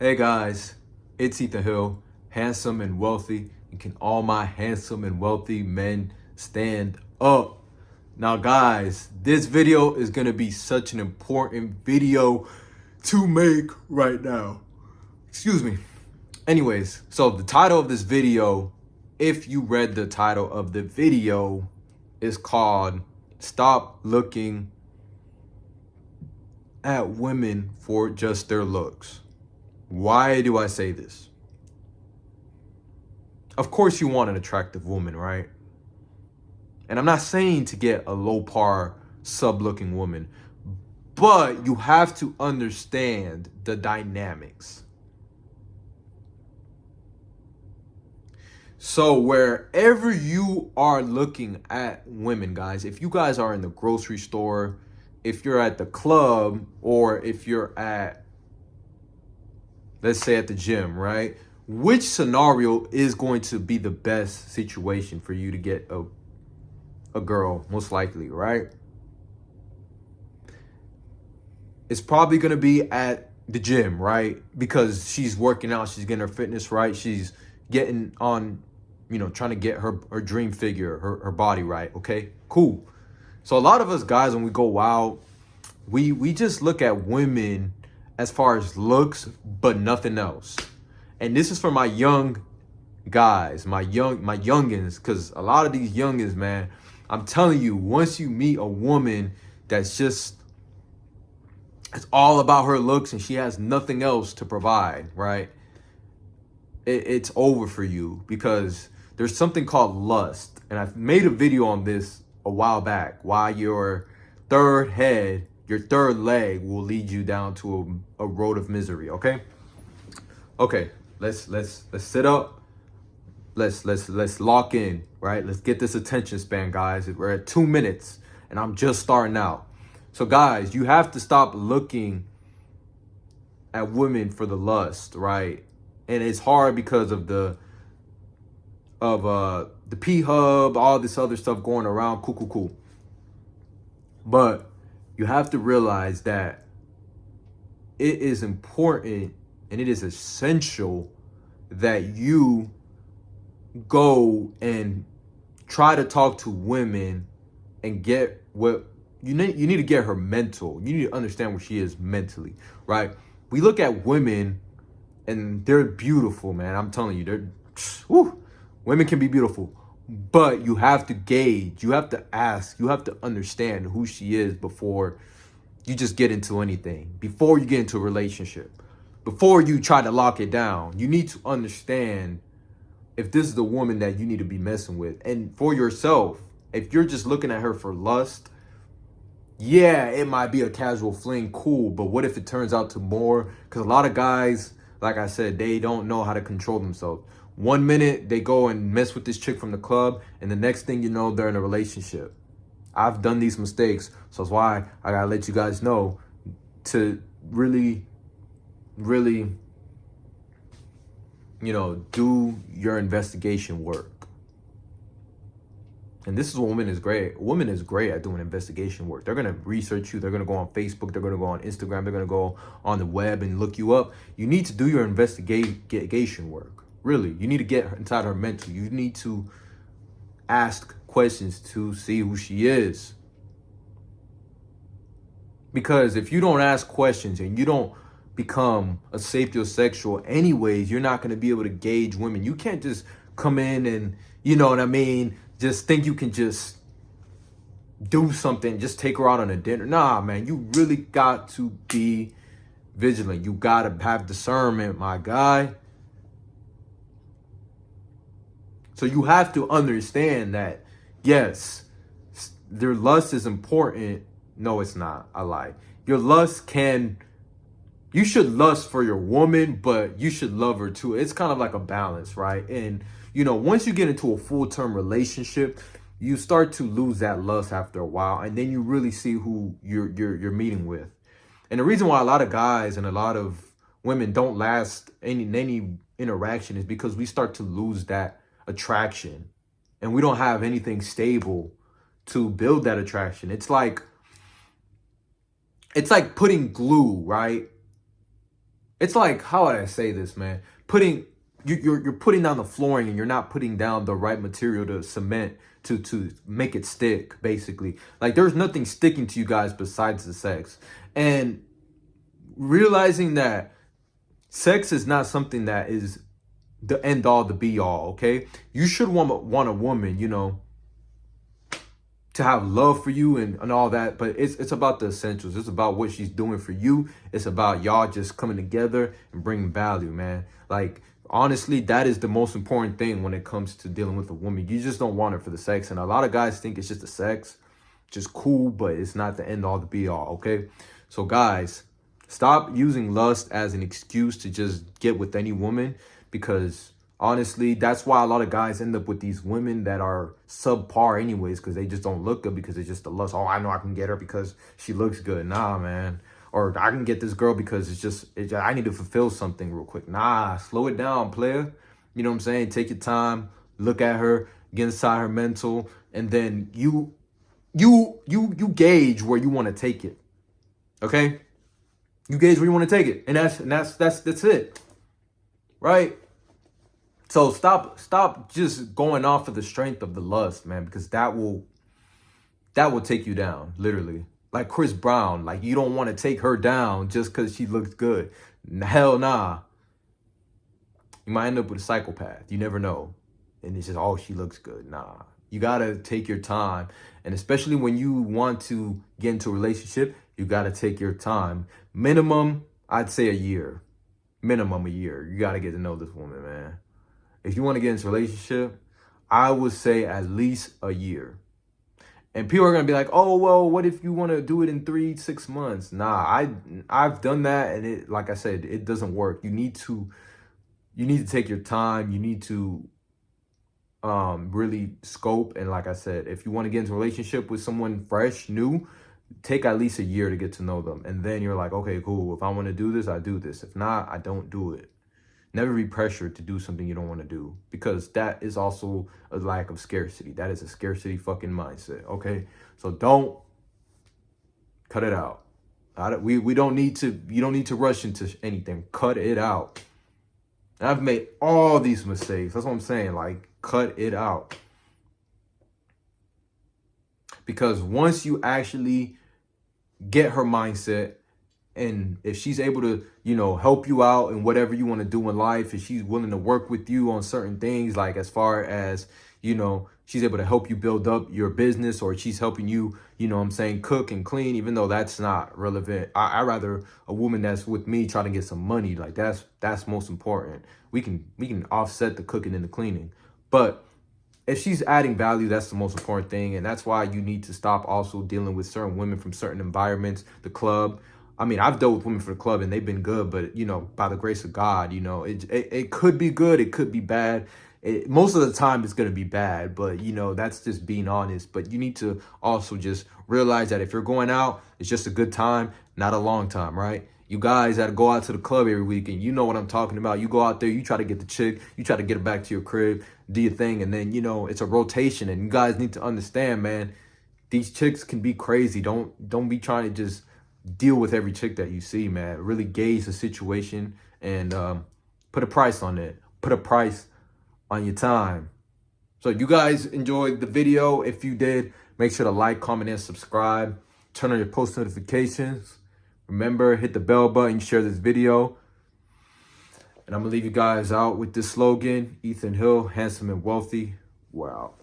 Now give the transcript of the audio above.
Hey guys, it's Ethan Hill, handsome and wealthy, and can all my handsome and wealthy men stand up? Now guys, this video is gonna be such an important video to make right now. Excuse me. Anyways, so the title of this video, if you read the title of the video, is called Stop Looking at Women for Just Their Looks. Why do I say this? Of course you want an attractive woman, right? And I'm not saying to get a low par, sub looking woman, but you have to understand the dynamics. So wherever you are looking at women, guys, if you guys are in the grocery store, if you're at the club, or if you're at, let's say, at the gym, right? Which scenario is going to be the best situation for you to get a girl, most likely, right? It's probably going to be at the gym, right? Because she's working out, she's getting her fitness right, she's getting on, trying to get her dream figure, her body right, okay? Cool. So a lot of us guys, when we go out, we just look at women as far as looks, but nothing else. And this is for my young guys, my youngins, because a lot of these youngins, man, I'm telling you, once you meet a woman that's just, it's all about her looks and she has nothing else to provide, right? It's over for you, because there's something called lust. And I've made a video on this a while back, why your third leg will lead you down to a road of misery, okay? Okay, let's sit up. Let's lock in, right? Let's get this attention span, guys. We're at 2 minutes and I'm just starting out. So guys, you have to stop looking at women for the lust, right? And it's hard because of the P-Hub, all this other stuff going around. Cool. But you have to realize that it is important and it is essential that you go and try to talk to women and get what you need to get her mental. You need to understand where she is mentally, right? We look at women and they're beautiful, man. I'm telling you, women can be beautiful, but you have to gauge, you have to ask, you have to understand who she is before you just get into anything, before you get into a relationship, before you try to lock it down. You need to understand if this is the woman that you need to be messing with. And for yourself, if you're just looking at her for lust, yeah, it might be a casual fling, cool, but what if it turns out to more? Because a lot of guys, like I said, they don't know how to control themselves. 1 minute they go and mess with this chick from the club, and the next thing you know, they're in a relationship. I've done these mistakes, so that's why I gotta let you guys know to really do your investigation work. And this is what women is great. Women is great at doing investigation work. They're gonna research you. They're gonna go on Facebook. They're gonna go on Instagram. They're gonna go on the web and look you up. You need to do your investigation work. Really, you need to get inside her mental. You need to ask questions to see who she is. Because if you don't ask questions and you don't become a sapiosexual anyways, you're not going to be able to gauge women. You can't just come in and, you know what I mean, just think you can just do something, just take her out on a dinner. Nah, man, you really got to be vigilant. You got to have discernment, my guy. So you have to understand that, yes, their lust is important. No, it's not. I lied. Your lust you should lust for your woman, but you should love her too. It's kind of like a balance, right? And, once you get into a full-term relationship, you start to lose that lust after a while, and then you really see who you're meeting with. And the reason why a lot of guys and a lot of women don't last any interaction is because we start to lose that attraction, and we don't have anything stable to build that attraction. It's like putting glue, right? It's like, how would I say this, man? You're putting down the flooring and you're not putting down the right material to cement to make it stick, basically. Like there's nothing sticking to you guys besides the sex. And realizing that sex is not something that is the end all, the be all, okay? You should want a woman, you know, to have love for you and all that, but it's about the essentials. It's about what she's doing for you. It's about y'all just coming together and bringing value, man. Like, honestly, that is the most important thing when it comes to dealing with a woman. You just don't want her for the sex. And a lot of guys think it's just the sex, just cool, but it's not the end all, the be all, okay? So guys, stop using lust as an excuse to just get with any woman, because honestly, that's why a lot of guys end up with these women that are subpar anyways, because they just don't look good, because it's just the lust. Oh, I know I can get her because she looks good. Nah, man. Or I can get this girl because I need to fulfill something real quick. Nah, slow it down, player. You know what I'm saying? Take your time, look at her, get inside her mental, and then you gauge where you want to take it. Okay? You gauge where you want to take it. And that's it. Right? So stop just going off of the strength of the lust, man, because that will take you down, literally. Like Chris Brown, like you don't want to take her down just because she looks good. Hell nah. You might end up with a psychopath. You never know. And it's just, oh, she looks good. Nah. You gotta take your time. And especially when you want to get into a relationship, you gotta take your time. Minimum, I'd say a year. Minimum a year. You gotta get to know this woman, man. If you want to get into a relationship, I would say at least a year. And people are gonna be like, "Oh, well, what if you want to do it in 3-6 months?" Nah, I've done that, and it, like I said, it doesn't work. You need to take your time. You need to really scope. And like I said, if you want to get into a relationship with someone fresh, new, take at least a year to get to know them, and then you're like, okay, cool. If I want to do this, I do this. If not, I don't do it. Never be pressured to do something you don't want to do, because that is also a lack of scarcity. That is a scarcity fucking mindset, okay? So don't cut it out. We don't need to, you don't need to rush into anything. Cut it out. And I've made all these mistakes. That's what I'm saying. Like, cut it out. Because once you actually get her mindset, and if she's able to, you know, help you out in whatever you want to do in life, if she's willing to work with you on certain things, like as far as, you know, she's able to help you build up your business, or she's helping you, you know what I'm saying, cook and clean, even though that's not relevant. I rather a woman that's with me trying to get some money. Like that's most important. We can offset the cooking and the cleaning. But if she's adding value, that's the most important thing. And that's why you need to stop also dealing with certain women from certain environments, the club. I mean, I've dealt with women for the club and they've been good, but, you know, by the grace of God, you know, it could be good. It could be bad. Most of the time it's going to be bad, but, you know, that's just being honest. But you need to also just realize that if you're going out, it's just a good time, not a long time, right? You guys that go out to the club every weekend, you know what I'm talking about. You go out there, you try to get the chick, you try to get her back to your crib, do your thing, and then, you know, it's a rotation. And you guys need to understand, man, these chicks can be crazy. Don't be trying to just deal with every chick that you see, man. Really gauge the situation and put a price on it. Put a price on your time. So you guys enjoyed the video. If you did, make sure to like, comment, and subscribe. Turn on your post notifications. Remember, hit the bell button, share this video. And I'm going to leave you guys out with this slogan. Ethan Hill, handsome and wealthy. Wow.